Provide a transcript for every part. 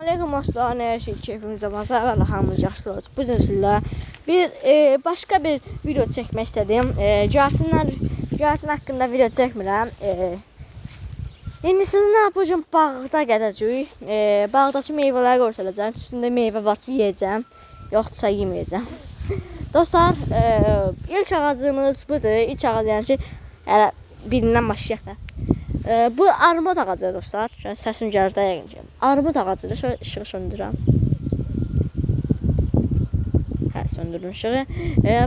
Aleyküm aslan, her şey keyfimizə basar və hamımız yaxşı olacaq. Bu sizlə başqa bir video çəkmək istədim. Gəlsin haqqında video çəkmirəm. İndi siz nə yapacağım? Bağda gedəcəyik. Bağdakı meyvələri göstərəcəm. Üstündə meyvə var ki, yeyəcəm. Yoxdursa yeməyəcəm. Dostlar, ilk ağacımız budur. İlk ağac yəni ki, birindən başlayaq da. Bu armud ağacıdır dostlar. Səsim gəlir də yəqin ki. Armud ağacıdır. Şöyle ışığı söndürəm. Hə, söndürdüm ışığı.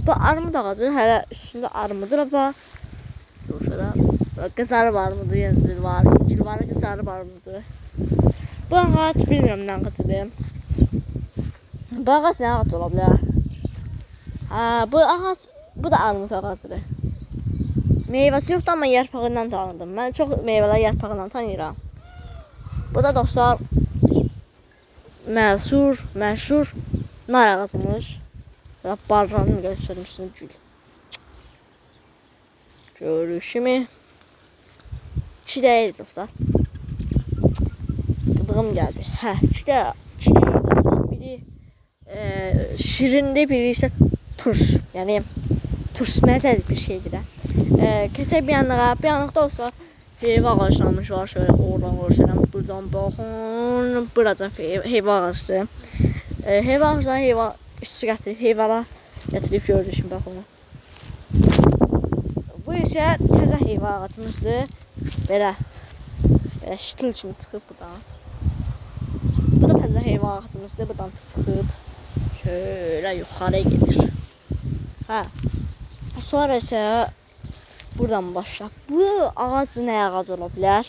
Bu armud ağacıdır. Hələ üstündə armudur ama qızarıb armudu yendir var. Gülvarı qızarıb armudu. Bu ağac bilmirəm nə ağacıdır. Bu ağac nə ağac ola bilər? Bu da armud ağacıdır. Meyvəsi yoxdur amma yarpağından tanıdım. Mən çox meyvələr yarpağından tanıyıram. Bu da dostlar məşhur nar ağacımış. Barranı göstərmişsin gül. Görüşümü. İki deyil dostlar. Qıdığım gəldi. Hə, iki deyil. Biri şirindir, biri isə turş. Yəni turş məzəli bir şeydir. Keçək bir yanlıqda olsa heyva ağaclamış var. Şöyle oradan görsənəm. Buradan baxın. Buracan heyva ağacdır. Heyva ağacları üstü gətirib heyvalar gətirib gördüyüm baxın. Bu isə təzə heyva ağacımızdır. Belə şitil kimi çıxıb buradan. Bu da təzə heyva ağacımızdır. Buradan çıxıb şöyle yuxarı gelir. Hə. Sonra isə buradan başla. Bu ağac nə ağac ola bilər?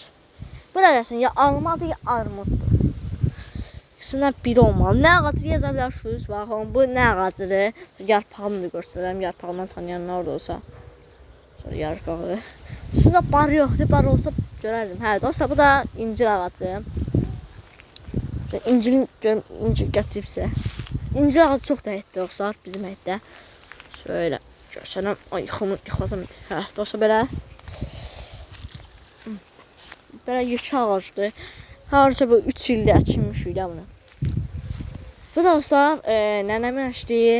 Bu da desin ya almadır ya armuddur. İkisindən biri olmalı. Nə ağacı yaza bilərsiniz? Baxın, bu nə ağacıdır? Yarpağını da göstərəm. Yarpağından tanıyanlar orada olsa. Sonra yarpağı. Üstündə bar yoxdur. Bar olsa görərdim. Hə, dostlar, bu da incir ağacı. İncir gətiribsə. İncir ağacı çox da həyətdə dostlar, bizim həyətdə. Şöyle görsənəm. Ay, yıxlasam. Hə, dostlar, belə yekə ağacdır. Harca bu 3 ildə əkilmiş idi bunu. Bu da dostlar, nənəmin əkdiyi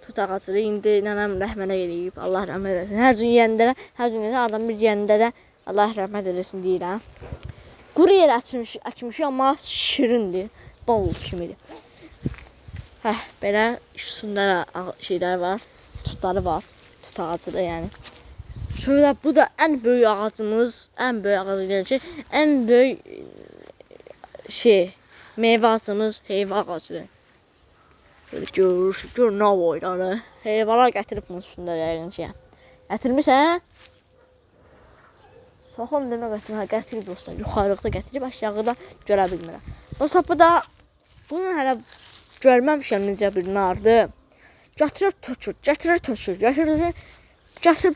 tut ağacıdır. İndi nənəm rəhmətə eləyib. Allah rəhmət eləsin. Hər gün yeyəndə də, aradan bir yeyəndə də Allah rəhmət eləsin deyirəm. Quru yer əkmişik, amma şirindir. Bal kimidir. Hə, belə üstündə şeylər var. Tutları var. Tut ağacıdır yəni. Şöyle bu da en büyük ağacımız. En büyük ağacı gelecek. En büyük meyve ağacımız heyva ağacıdır. Böyle gör ne var. Heyvalar getirip bunun üstünde yəqin ki. Gətirmişsən? Soxum demək gətirib dostlar. Yuxarıda gətirib aşağıda görə bilmirəm. Dostlar, bu da bunu hələ görməmişəm necə bir nardır. Gətirib tökür. Gətirib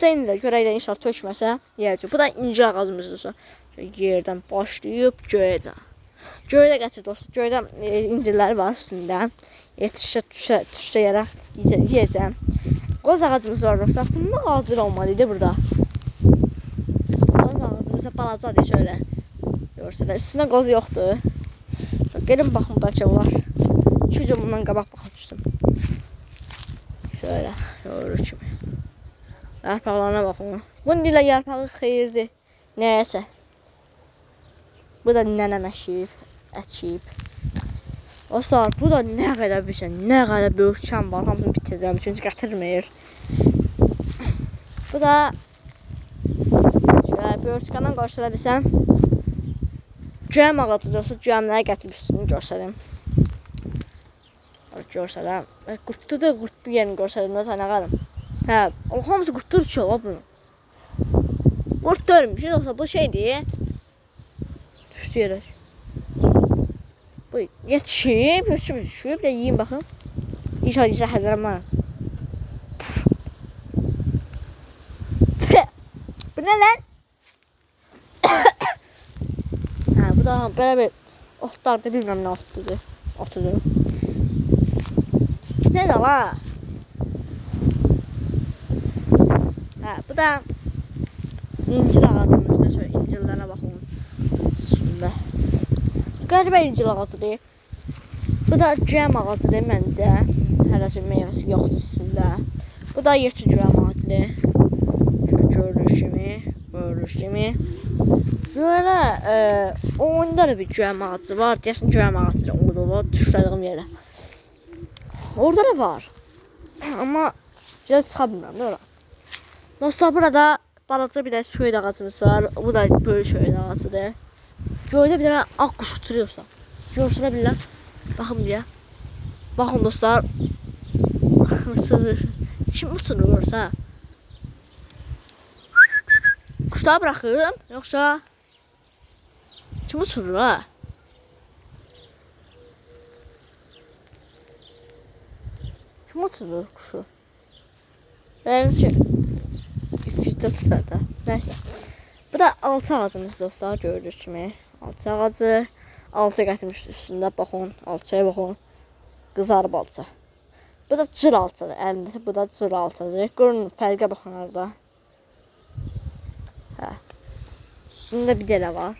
də indirək. Görək də inşallah tökməsə yeyəcək. Bu da incir ağacımızdır. Yerdən başlayıb göyəcək. Göydə gətir dostlar. Göydə incirləri var üstündə. Yetişə yerə yeyəcəm. Qoz ağacımız var dostlar. Bunun ağacı olmalıydı burada. Qoz ağacımız da balacadır şöyle. Görsələr. Üstündə qoz yoxdur. Gelin baxın bəlkə olar. 2 gün bundan qabaq baxmışdım. Şöyle görür kimi. Yarpaqlarına baxın. Bunun ilə yarpağı xeyirdir. Nəyəsə. Bu da nənəm əkib. Dostlar, bu da nə qədər bir şey, nə qədər böyükçən var. Hamısını bitəcəm çünki gətirmir. Bu da şöyle böyükçəndən göstərə bilsəm. Cəm ağacı dostlar, cəmləri gətirib üstünü göstərim. Görsədəm. Qurtlu yerini görsədim də tanıyarım. Hə, hamısı qurtludur ki, ola bunu. Qurt görmüş, dostlar, bu şeydir. Düşdü yerə. Bu yetişib, bir də yiyin baxın. İnşallah zəhərlənəm mən. Bu nə lan? Hə, bu da belə bir otlardır, bilmirəm nə otudur. Ne de la? Ha, bu da incir ağacımızda. Şöyle incirlerine bakın. Üstünde. Qəribə incir ağacıdır. Bu da cüyəm ağacıdır məncə. Hələ ki meyvəsi yoxdur üstündə. Bu da yeti cüyəm ağacıdır. Gördüyünüz kimi. Böyle o oyunda da bir cüyəm ağacı var. Deyəsən cüyəm ağacıdır. Orada var. Düşlədiyim yerə. Orada da var. Amma güzel çıxa bilmirəm də ora. Dostlar, burada balaca bir də söyüd ağacımız var. Bu da böyük söyüd ağacıdır. Göydə bir dənə ağ quş uçuruyorsa. Görsənə bilirlər. Baxın bir. Baxın dostlar. Kim uçuruyorsa. Kuşları bırakırım. Yoksa kim uçurur ha? Kim uçurur kuşu? Benim ki 2-4 da. Neyse. Bu da alça ağacımız dostlar, gördüyünüz kimi. Alça ağacı. Alça gətirmiş üstündə. Baxın, alçaya baxın. Qızarıb alça. Bu da cır alçadır. Əlindəsə bu da cır alçadır. Görün, fərqə baxın orada. Hə. Üstündə bir dələ var.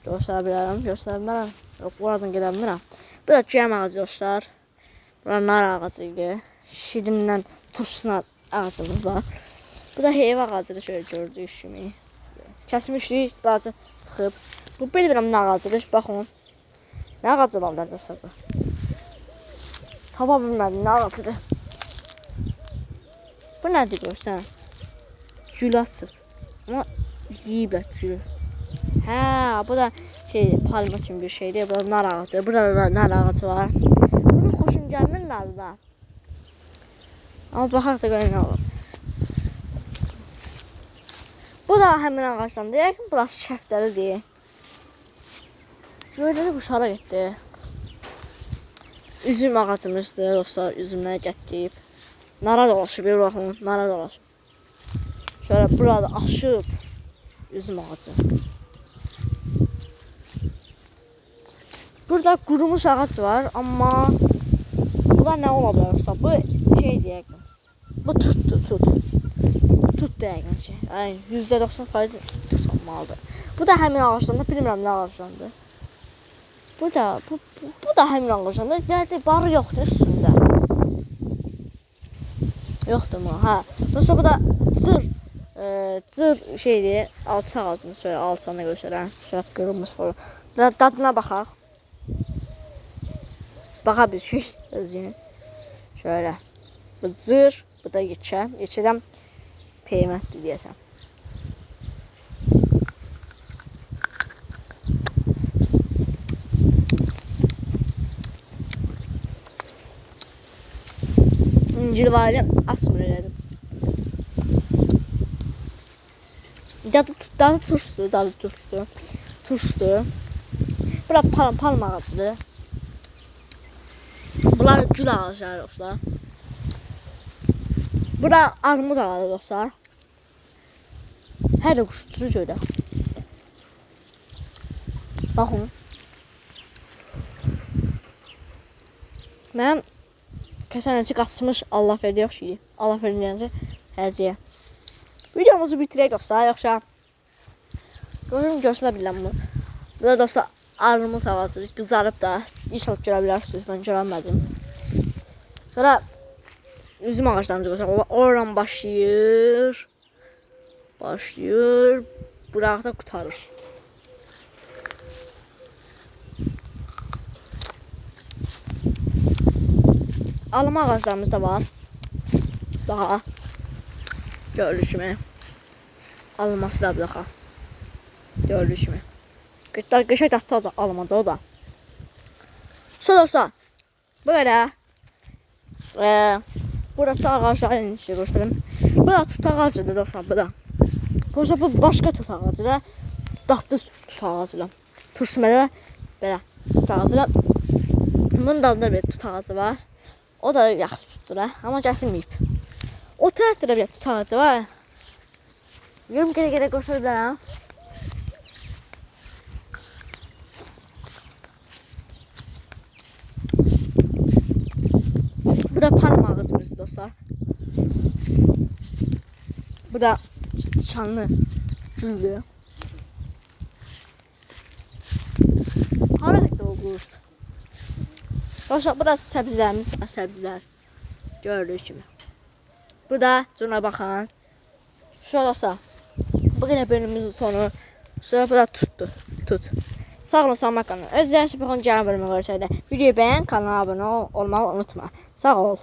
Göstərə bilərəm, göstərmərəm. Yox, buradan gedə bilmirəm. Bu da cüyəm ağacı dostlar. Bura nar ağacı idi. Şirinlə turşuna ağacımız var. Bu da heyva ağacıdır, şöyle gördüyünüz kimi. Kəsmişik, balaca çıxıb. Bu bilmirəm nə ağacıdır, baxın. Nə ağacı olanlar dostlar bu? Tapa bilmədim, nə ağacıdır. Bu nədir görsən? Gül açıb. Amma yiyiblər gülü. Hə, bu da palma kimi bir şeydir. Bu da nar ağacı. Burada da nar ağacı var. Bunun xoşum gəlmir nardan. Amma baxaq da görək nə olur. Bu da həmin ağacdandır. Yəqin burası şəftəlidir. Görədə bu şara getdi. Üzüm ağacımızdır dostlar. Üzümləri gətirib. Nara dolaşıb, bir baxın. Nara dolaşıb. Şöyle burada aşıb. Üzüm ağacı. Burada qurumuş ağac var. Amma bunlar nə ola bilər dostlar? Bu şeydir yəqin. Bu tut. Tut yəqin ki. Yəni %90% tut olmalıdır. Bu da həmin ağacdandır. Bilmirəm nə ağacdandır. Bu da həmin ağacdandır. Nədir? Barı yoxdur üstündə. Yoxdur mu? Hə. Dostlar, bu da cır şeydir. Alça ağacını şöyle alçana göstərən. Şöyle qırılmış falan. Dadına baxaq. Baxa bildik özünü. Şöyle. Bu cır. Bu da yekə. Yekədən peymətdir deyəsəm. İncilvari asmır elədim. Dadı turşdu. Bura palma ağacıdır. Bunlar gül ağacları dostlar. Bura armud ağacı dostlar. Hər də quş uçurur öyle. Baxın. Mənim kəsənəçi qaçmış Allah verdi yox şeyi. Allah verdi deyəncə həziyə. Videomuzu bitirək dostlar. Yoxsa görsələ biləm bu. Bu da dostlar armud ağacı qızarıb da. İnşallah görə bilərsiniz. Mən görəmədim. Sonra üzüm ağaclarını göstərir. Oradan başlayır. Buraqda qutarır. Alma ağaclarımız da var. Daha. Gördüyünüz kimi. Alması da bir daha. Gördüyünüz kimi. Qəşəng datdı o da almadı o da. Sonra dostlar. Bu qədər. Burası ağacların içi göstərim. Bu da tut ağacıdır dostlar. Bu da. Dostlar bu başqa tut ağacıdır. Datlı tut ağacıdır. Turşumədə belə tut ağacıdır. Bunun dalında bir tut ağacı var. O da yaxşı tutdur ha. Amma gətirməyib. O tərəfdə də bir tut ağacı var. Görüm gələ göstərə bilərəm. Bu da palma ağacımızdır dostlar. Bu da çanlı güllü. Hara getdi o quş? Dostlar, bu da səbzələrimiz var, səbzələr. Gördüyünüz kimi. Bu da cuna baxan. Şurada bu yine bölümümüzün sonu. Sonra bu da tut. Sağ olun, sağ olun. Özlerinize bakın, canım bölümü görüşürüz. Videoyu beğen, kanala abone olmayı unutma. Sağ ol.